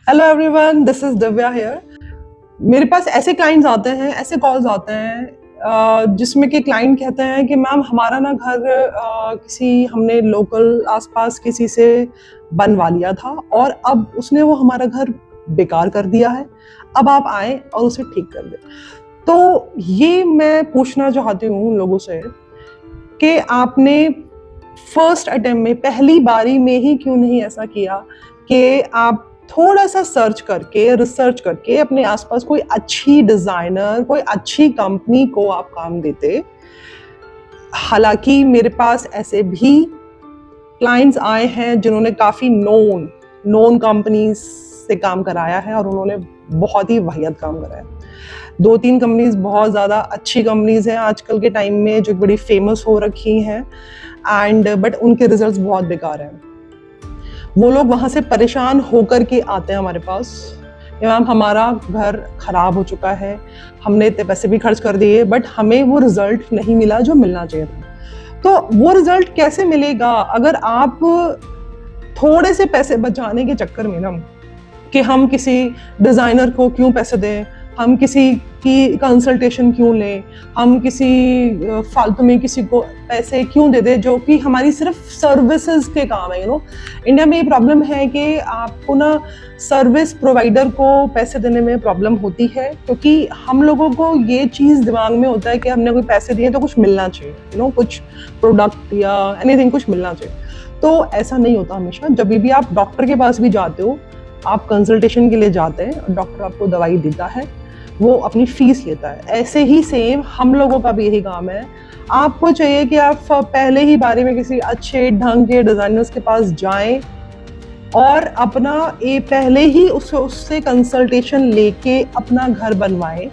Hello everyone, this is Divya here. मेरे पास ऐसे clients आते हैं, ऐसे कॉल्स आते हैं जिसमें कि क्लाइंट कहते हैं कि मैम हमारा ना घर किसी हमने लोकल आसपास किसी से बनवा लिया था और अब उसने वो हमारा घर बेकार कर दिया है। अब आप आए और उसे ठीक कर दें। तो ये मैं पूछना चाहती हूँ उन लोगों से कि आपने फर्स्ट अटेम्प्ट में, पहली बारी में ही क्यों नहीं ऐसा किया कि आप थोड़ा सा सर्च करके, रिसर्च करके अपने आसपास कोई अच्छी डिजाइनर, कोई अच्छी कंपनी को आप काम देते। हालांकि मेरे पास ऐसे भी क्लाइंट्स आए हैं जिन्होंने काफी नोन नोन कंपनीज से काम कराया है और उन्होंने बहुत ही वाहियात काम कराया। 2-3 कंपनीज बहुत ज़्यादा अच्छी कंपनीज हैं आजकल के टाइम में जो बड़ी फेमस हो रखी हैं, एंड बट उनके रिजल्ट्स बहुत बेकार हैं। वो लोग वहाँ से परेशान होकर के आते हैं हमारे पास कि मैम हमारा घर खराब हो चुका है, हमने इतने पैसे भी खर्च कर दिए बट हमें वो रिजल्ट नहीं मिला जो मिलना चाहिए था। तो वो रिजल्ट कैसे मिलेगा अगर आप थोड़े से पैसे बचाने के चक्कर में ना, कि हम किसी डिज़ाइनर को क्यों पैसे दें, हम किसी की कंसल्टेशन क्यों लें, हम किसी फालतू में किसी को पैसे क्यों दे दें जो कि हमारी सिर्फ सर्विसेज के काम है। इंडिया में ये प्रॉब्लम है कि आपको ना सर्विस प्रोवाइडर को पैसे देने में प्रॉब्लम होती है, क्योंकि हम लोगों को ये चीज़ दिमाग में होता है कि हमने कोई पैसे दिए तो कुछ मिलना चाहिए, कुछ प्रोडक्ट या एनीथिंग कुछ मिलना चाहिए। तो ऐसा नहीं होता हमेशा। जब भी आप डॉक्टर के पास भी जाते हो, आप कंसल्टेशन के लिए जाते हैं, डॉक्टर आपको दवाई देता है, वो अपनी फीस लेता है। ऐसे ही सेम हम लोगों का भी यही काम है। आपको चाहिए कि आप पहले ही बारे में किसी अच्छे ढंग के डिज़ाइनर्स के पास जाएं और अपना ये पहले ही उससे कंसल्टेशन लेके अपना घर बनवाएं,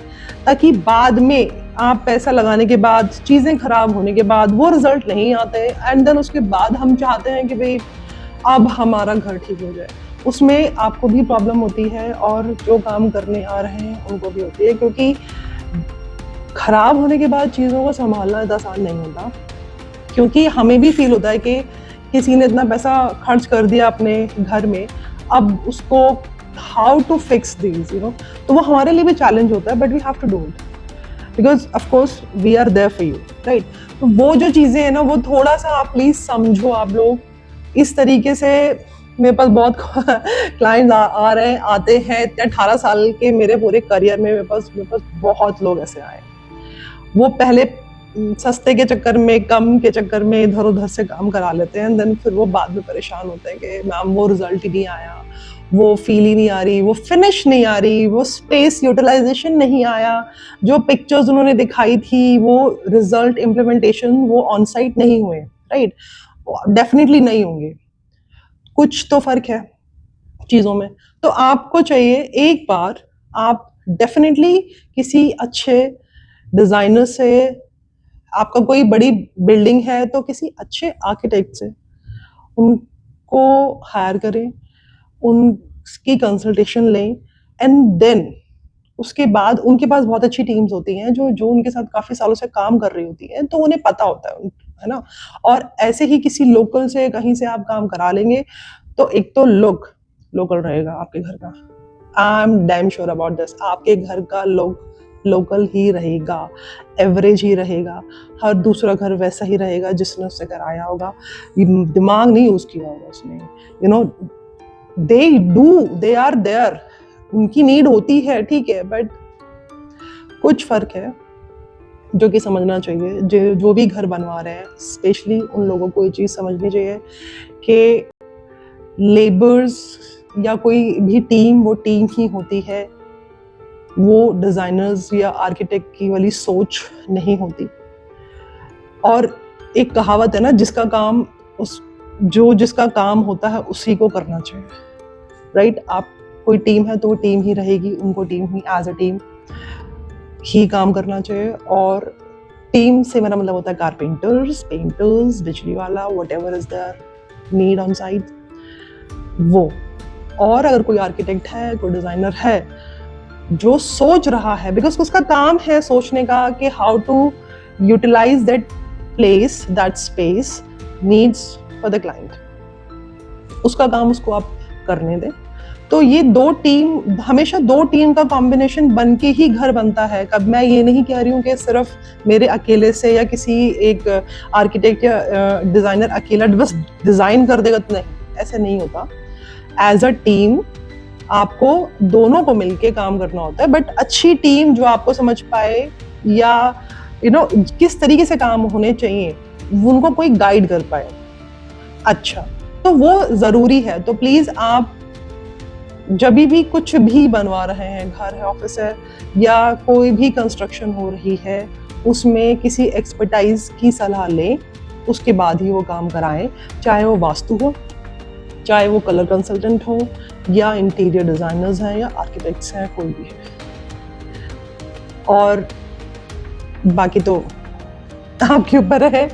ताकि बाद में आप पैसा लगाने के बाद, चीज़ें खराब होने के बाद वो रिजल्ट नहीं आते एंड देन उसके बाद हम चाहते हैं कि भाई अब हमारा घर ठीक हो जाए। उसमें आपको भी प्रॉब्लम होती है और जो काम करने आ रहे हैं उनको भी होती है, क्योंकि खराब होने के बाद चीज़ों को संभालना इतना आसान नहीं होता। क्योंकि हमें भी फील होता है कि किसी ने इतना पैसा खर्च कर दिया अपने घर में, अब उसको हाउ टू फिक्स दिस, तो वो हमारे लिए भी चैलेंज होता है, but we have to do it because of course we are there for you, right. तो वो जो चीज़ें हैं ना, वो थोड़ा सा आप प्लीज़ समझो। आप लोग इस तरीके से, मेरे पास बहुत क्लाइंट्स आ रहे हैं, आते हैं। 18 साल के मेरे पूरे करियर में मेरे पास बहुत लोग ऐसे आए। वो पहले सस्ते के चक्कर में, कम के चक्कर में इधर उधर से काम करा लेते हैं, देन फिर वो बाद में परेशान होते हैं कि मैम वो रिजल्ट ही नहीं आया, वो फील ही नहीं आ रही, वो फिनिश नहीं आ रही, वो स्पेस यूटिलाइजेशन नहीं आया, जो पिक्चर्स उन्होंने दिखाई थी वो रिजल्ट इम्प्लीमेंटेशन वो ऑन साइट नहीं हुए, राइट। डेफिनेटली नहीं होंगे, कुछ तो फर्क है चीज़ों में। तो आपको चाहिए एक बार आप डेफिनेटली किसी अच्छे डिज़ाइनर से, आपका कोई बड़ी बिल्डिंग है तो किसी अच्छे आर्किटेक्ट से उनको हायर करें, उनकी कंसल्टेशन लें, एंड देन उसके बाद उनके पास बहुत अच्छी टीम्स होती हैं जो जो उनके साथ काफ़ी सालों से काम कर रही होती हैं, तो उन्हें पता होता है ना। और ऐसे ही किसी लोकल से कहीं से आप काम करा लेंगे तो एक तो लुक लोकल रहेगा आपके घर का। I am damn sure about this, आपके घर का लोकल ही रहेगा, एवरेज ही रहेगा। हर दूसरा घर वैसा ही रहेगा जिसने उससे कराया होगा, दिमाग नहीं यूज किया होगा उसने। दे आर देयर, उनकी नीड होती है, ठीक है, बट कुछ फर्क है जो कि समझना चाहिए। जो भी घर बनवा रहे हैं, स्पेशली उन लोगों को ये चीज़ समझनी चाहिए कि लेबर्स या कोई भी टीम वो टीम ही होती है, वो डिज़ाइनर्स या आर्किटेक्ट की वाली सोच नहीं होती। और एक कहावत है ना, जिसका काम होता है उसी को करना चाहिए, राइट। आप कोई टीम है तो वो टीम ही रहेगी, उनको टीम ही एज अ टीम ही काम करना चाहिए। और टीम से मेरा मतलब होता है कारपेंटर्स, पेंटर्स, बिजली वाला, whatever is there need on site, वो। और अगर कोई आर्किटेक्ट है, कोई डिज़ाइनर है जो सोच रहा है, बिकॉज उसका काम है सोचने का कि how to utilize that place, that space needs for the client, उसका काम उसको आप करने दें। तो ये 2 टीम, हमेशा 2 टीम का कॉम्बिनेशन बन के ही घर बनता है। कब मैं ये नहीं कह रही हूँ कि सिर्फ मेरे अकेले से या किसी एक आर्किटेक्ट या डिज़ाइनर अकेला बस डिज़ाइन कर देगा, तो नहीं, ऐसे नहीं होता। एज़ अ टीम आपको दोनों को मिलके काम करना होता है, बट अच्छी टीम जो आपको समझ पाए या किस तरीके से काम होने चाहिए, उनको कोई गाइड कर पाए। अच्छा, तो वो ज़रूरी है। तो प्लीज़ आप जभी भी कुछ भी बनवा रहे हैं, घर है, ऑफिस है या कोई भी कंस्ट्रक्शन हो रही है, उसमें किसी एक्सपर्टाइज की सलाह लें, उसके बाद ही वो काम कराएं। चाहे वो वास्तु हो, चाहे वो कलर कंसल्टेंट हो, या इंटीरियर डिजाइनर्स हैं, या आर्किटेक्ट्स हैं, कोई भी है। और बाकी तो आपके ऊपर है।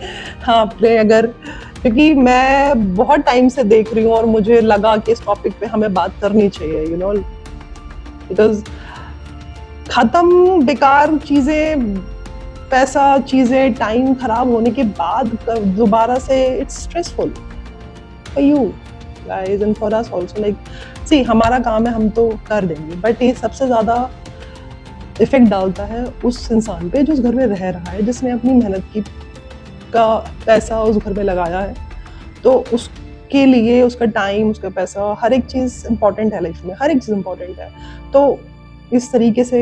आपने अगर, क्योंकि मैं बहुत टाइम से देख रही हूँ और मुझे लगा कि इस टॉपिक पे हमें बात करनी चाहिए, बिकॉज खत्म बेकार चीज़ें, पैसा, चीज़ें, टाइम खराब होने के बाद दोबारा से it's stressful for you guys and for us also. Like see, हमारा काम है, हम तो कर देंगे, बट ये सबसे ज़्यादा इफेक्ट डालता है उस इंसान पे जो उस घर में रह रहा है, जिसने अपनी मेहनत की का पैसा उस घर में लगाया है। तो उसके लिए उसका टाइम, उसका पैसा, हर एक चीज़ इम्पॉर्टेंट है लाइफ में, हर एक चीज़ इम्पॉर्टेंट है। तो इस तरीके से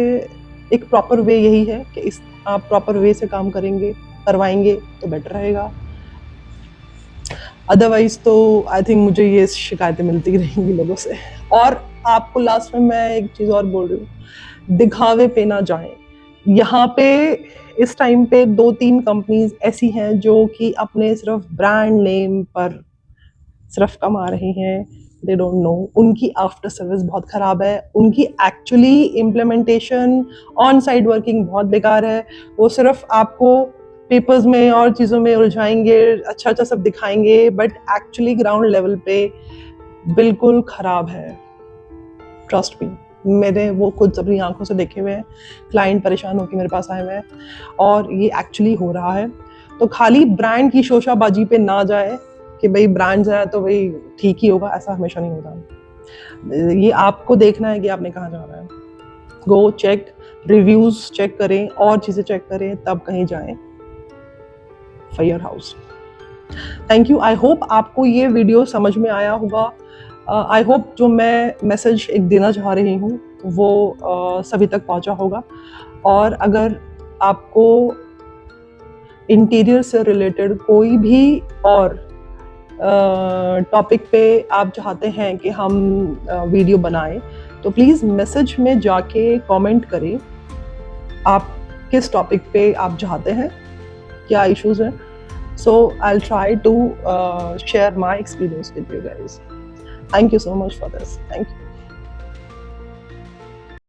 एक प्रॉपर वे यही है कि आप प्रॉपर वे से काम करेंगे, करवाएंगे तो बेटर रहेगा। अदरवाइज तो आई थिंक मुझे ये शिकायतें मिलती रहेंगी लोगों से। और आपको लास्ट में मैं एक चीज़ और बोल रही हूँ, दिखावे पे ना जाएं। यहाँ पे इस टाइम पे 2-3 कंपनीज ऐसी हैं जो कि अपने सिर्फ ब्रांड नेम पर सिर्फ कमा रही हैं। दे डोंट नो, उनकी आफ्टर सर्विस बहुत ख़राब है, उनकी actually implementation, on site working बहुत बेकार है। वो सिर्फ आपको पेपर्स में और चीज़ों में उलझाएंगे, अच्छा अच्छा सब दिखाएंगे, बट एक्चुअली ग्राउंड लेवल पे बिल्कुल ख़राब है। ट्रस्ट मी, मैंने वो खुद अपनी आंखों से देखे हुए हैं। क्लाइंट परेशान होकर मेरे पास आए हुए हैं और ये एक्चुअली हो रहा है। तो खाली ब्रांड की शोशाबाजी पे ना जाए कि भाई ब्रांड्स है तो भाई ठीक ही होगा, ऐसा हमेशा नहीं होता। ये आपको देखना है कि आपने कहाँ जाना है। गो चेक, रिव्यूज चेक करें और चीज़ें चेक करें, तब कहीं जाएं for your house. Thank you. I hope आपको ये वीडियो समझ में आया होगा। आई होप जो मैं मैसेज एक देना चाह रही हूँ वो सभी तक पहुँचा होगा। और अगर आपको इंटीरियर से रिलेटेड कोई भी और टॉपिक पे आप चाहते हैं कि हम वीडियो बनाएं, तो प्लीज़ मैसेज में जाके कमेंट करें आप किस टॉपिक पे आप चाहते हैं, क्या इश्यूज हैं। So I'll try to share my experience with you guys. Thank you so much for this. Thank you.